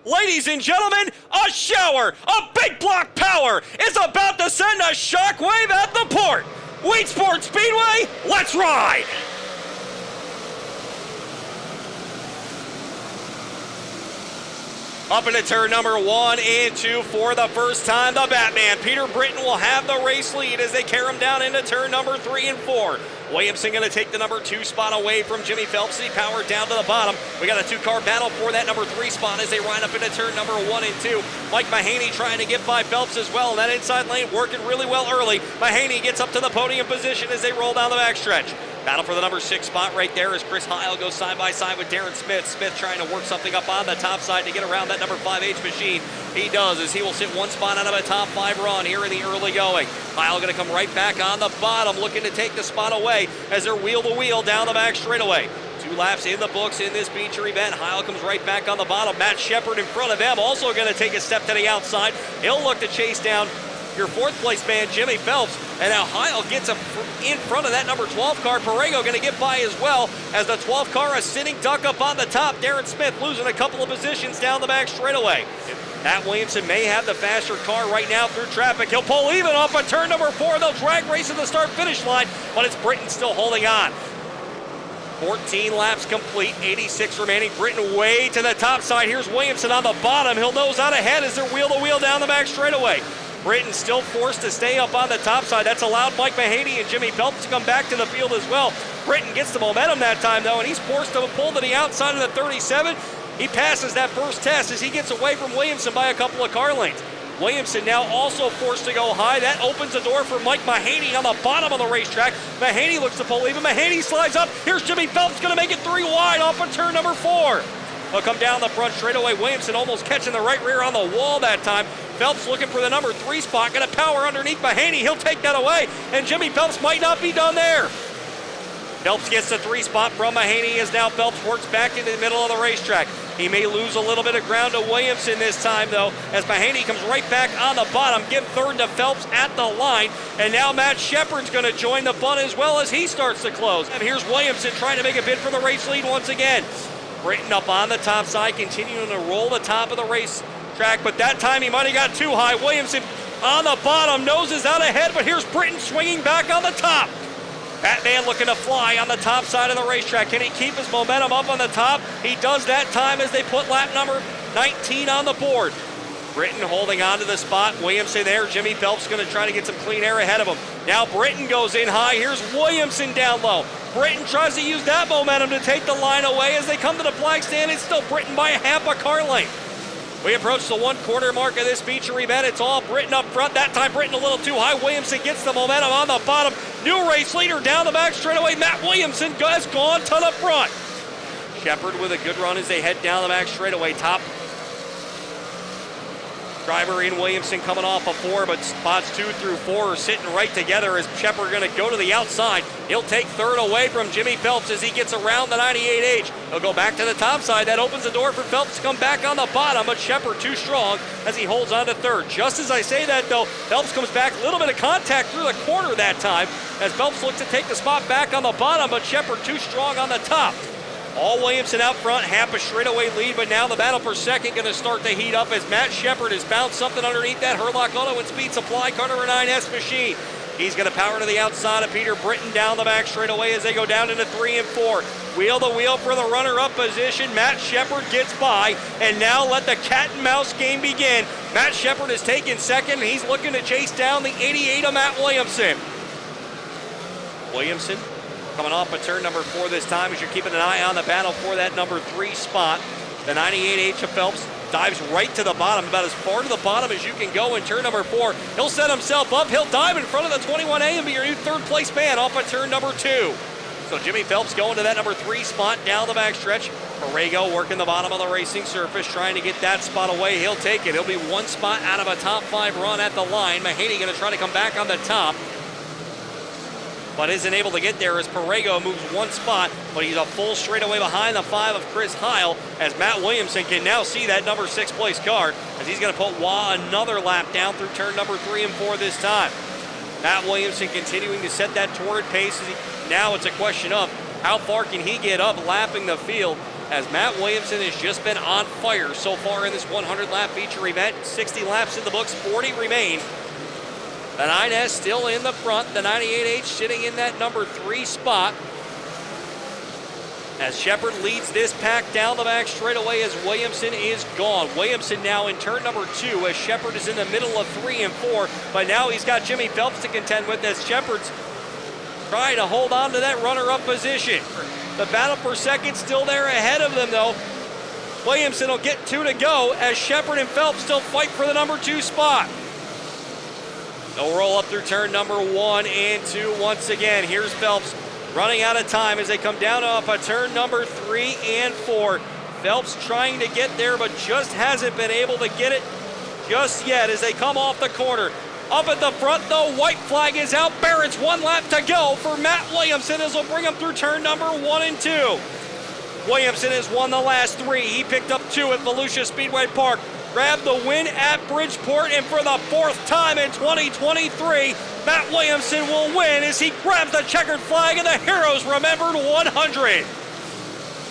Ladies and gentlemen, a shower of big block power is about to send a shockwave at the port. Weedsport Speedway, let's ride! Up into turn number 1 and 2 for the first time, the Batman. Peter Britton will have the race lead as they carry him down into turn number 3 and 4. Williamson going to take the number 2 spot away from Jimmy Phelps. He powered down to the bottom. We got a 2-car battle for that number 3 spot as they ride up into turn number 1 and 2. Mike Mahaney trying to get by Phelps as well. And that inside lane working really well early. Mahaney gets up to the podium position as they roll down the backstretch. Battle for the number 6 spot right there as Chris Heil goes side by side with Darren Smith. Smith trying to work something up on the top side to get around that number 5H machine. He does, as he will sit 1 spot out of a top 5 run here in the early going. Heil going to come right back on the bottom, looking to take the spot away as they're wheel to wheel down the back straightaway. 2 laps in the books in this feature event. Heil comes right back on the bottom. Matt Shepard in front of them, also going to take a step to the outside. He'll look to chase down your 4th place man, Jimmy Phelps. And now Heil gets in front of that number 12 car. Perego going to get by as well as the 12 car, a sitting duck up on the top. Darren Smith losing a couple of positions down the back straightaway. Matt Williamson may have the faster car right now through traffic. He'll pull even off of turn number 4. They'll drag race at the start-finish line, but it's Britton still holding on. 14 laps complete, 86 remaining. Britton way to the top side. Here's Williamson on the bottom. He'll nose out ahead as they're wheel-to-wheel down the back straightaway. Britton still forced to stay up on the top side. That's allowed Mike Mahaney and Jimmy Phelps to come back to the field as well. Britton gets the momentum that time, though, and he's forced to pull to the outside of the 37. He passes that first test as he gets away from Williamson by a couple of car lengths. Williamson now also forced to go high. That opens the door for Mike Mahaney on the bottom of the racetrack. Mahaney looks to pull even. Mahaney slides up. Here's Jimmy Phelps going to make it 3 wide off of turn number 4. He'll come down the front straightaway. Williamson almost catching the right rear on the wall that time. Phelps looking for the number 3 spot. Going to power underneath Mahaney. He'll take that away. And Jimmy Phelps might not be done there. Phelps gets the 3 spot from Mahaney as now Phelps works back into the middle of the racetrack. He may lose a little bit of ground to Williamson this time, though, as Mahaney comes right back on the bottom. Give 3rd to Phelps at the line. And now Matt Shepard's going to join the fun as well as he starts to close. And here's Williamson trying to make a bid for the race lead once again. Britton up on the top side, continuing to roll the top of the racetrack, but that time he might have got too high. Williamson on the bottom, noses out ahead, but here's Britton swinging back on the top. Batman looking to fly on the top side of the racetrack. Can he keep his momentum up on the top? He does that time as they put lap number 19 on the board. Britton holding on to the spot. Williamson there. Jimmy Phelps going to try to get some clean air ahead of him. Now Britton goes in high. Here's Williamson down low. Britton tries to use that momentum to take the line away as they come to the flag stand. It's still Britton by a half a car length. We approach the 1/4 mark of this feature event. It's all Britton up front. That time Britton a little too high. Williamson gets the momentum on the bottom. New race leader down the back straightaway. Matt Williamson has gone to the front. Shepard with a good run as they head down the back straightaway. Top driver in Williamson coming off of 4, but spots 2 through 4 are sitting right together as Shepard going to go to the outside. He'll take 3rd away from Jimmy Phelps as he gets around the 98H. He'll go back to the top side. That opens the door for Phelps to come back on the bottom, but Shepard too strong as he holds on to 3rd. Just as I say that, though, Phelps comes back. A little bit of contact through the corner that time as Phelps looks to take the spot back on the bottom, but Shepard too strong on the top. All Williamson out front, half a straightaway lead, but now the battle for 2nd going to start to heat up as Matt Shepard has found something underneath that Herlock Auto and Speed Supply car number 9S machine. He's going to power to the outside of Peter Britton down the back straightaway as they go down into 3 and 4. Wheel to wheel for the runner-up position. Matt Shepard gets by, and now let the cat and mouse game begin. Matt Shepard is taking 2nd. He's looking to chase down the 88 of Matt Williamson. Williamson coming off of turn number 4 this time as you're keeping an eye on the battle for that number 3 spot. The 98H of Phelps dives right to the bottom, about as far to the bottom as you can go in turn number 4. He'll set himself up. He'll dive in front of the 21A and be your new 3rd place man off of turn number 2. So Jimmy Phelps going to that number 3 spot down the backstretch. Perego working the bottom of the racing surface, trying to get that spot away. He'll take it. He'll be 1 spot out of a top 5 run at the line. Mahaney going to try to come back on the top, but isn't able to get there as Perego moves 1 spot, but he's a full straightaway behind the 5 of Chris Heil as Matt Williamson can now see that number 6 place car as he's going to put Wah another lap down through turn number 3 and 4 this time. Matt Williamson continuing to set that torrid pace. Now it's a question of how far can he get up lapping the field as Matt Williamson has just been on fire so far in this 100-lap feature event. 60 laps in the books, 40 remain. The 9S still in the front, the 98H sitting in that number 3 spot. As Shepard leads this pack down the back straightaway as Williamson is gone. Williamson now in turn number 2 as Shepard is in the middle of 3 and 4. But now he's got Jimmy Phelps to contend with as Shepard's trying to hold on to that runner-up position. The battle for second still there ahead of them though. Williamson will get 2 to go as Shepard and Phelps still fight for the number 2 spot. They'll roll up through turn number 1 and 2 once again. Here's Phelps running out of time as they come down off of turn number 3 and 4. Phelps trying to get there, but just hasn't been able to get it just yet as they come off the corner. Up at the front, though, white flag is out. Barrett's 1 lap to go for Matt Williamson as he'll bring him through turn number 1 and 2. Williamson has won the last 3. He picked up 2 at Volusia Speedway Park. Grabbed the win at Bridgeport, and for the 4th time in 2023, Matt Williamson will win as he grabs the checkered flag and the Heroes Remembered 100.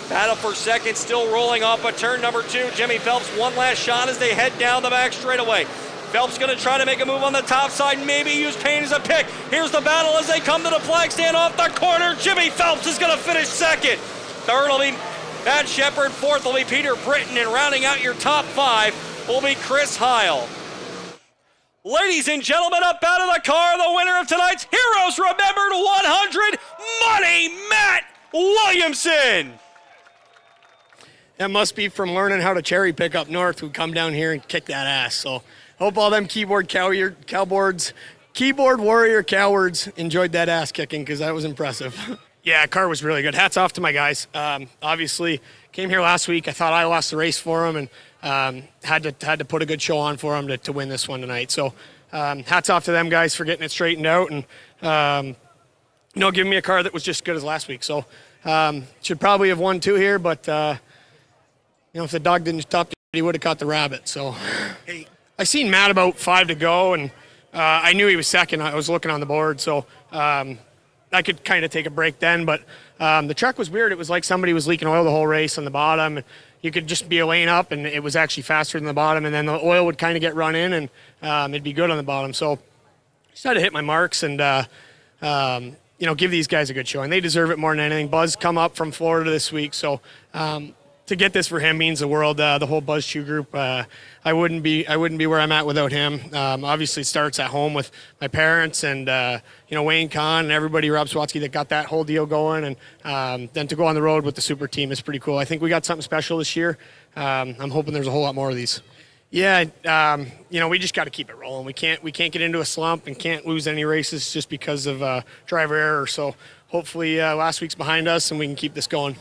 Battle for second still rolling off of turn number 2. Jimmy Phelps 1 last shot as they head down the back straightaway. Phelps going to try to make a move on the top side, maybe use Payne as a pick. Here's the battle as they come to the flag stand off the corner. Jimmy Phelps is going to finish second. Third will be Matt Shepard. 4th will be Peter Britton, and rounding out your top 5 will be Chris Heil. Ladies and gentlemen, up out of the car, the winner of tonight's Heroes Remembered 100, Money Matt Williamson. That must be from learning how to cherry pick up north who come down here and kick that ass. So hope all them keyboard warrior cowards enjoyed that ass kicking because that was impressive. Yeah, car was really good. Hats off to my guys. Obviously, came here last week. I thought I lost the race for them and had to put a good show on for them to win this one tonight. So hats off to them guys for getting it straightened out and giving me a car that was just as good as last week. So should probably have won 2 here, but if the dog didn't stop, he would have caught the rabbit. So hey, I seen Matt about 5 to go, and I knew he was second. I was looking on the board, so I could kind of take a break then. But the truck was weird. It was like somebody was leaking oil the whole race on the bottom. You could just be a lane up, and it was actually faster than the bottom, and then the oil would kind of get run in, and it'd be good on the bottom. So just had to hit my marks and give these guys a good show, and they deserve it more than anything. Buzz come up from Florida this week, so to get this for him means the world. The whole Buzz Chew group, I wouldn't be where I'm at without him. Obviously, it starts at home with my parents and Wayne Kahn and everybody, Rob Swatsky, that got that whole deal going, and then to go on the road with the super team is pretty cool. I think we got something special this year. I'm hoping there's a whole lot more of these. Yeah, we just got to keep it rolling. We can't get into a slump and can't lose any races just because of driver error. So hopefully last week's behind us and we can keep this going.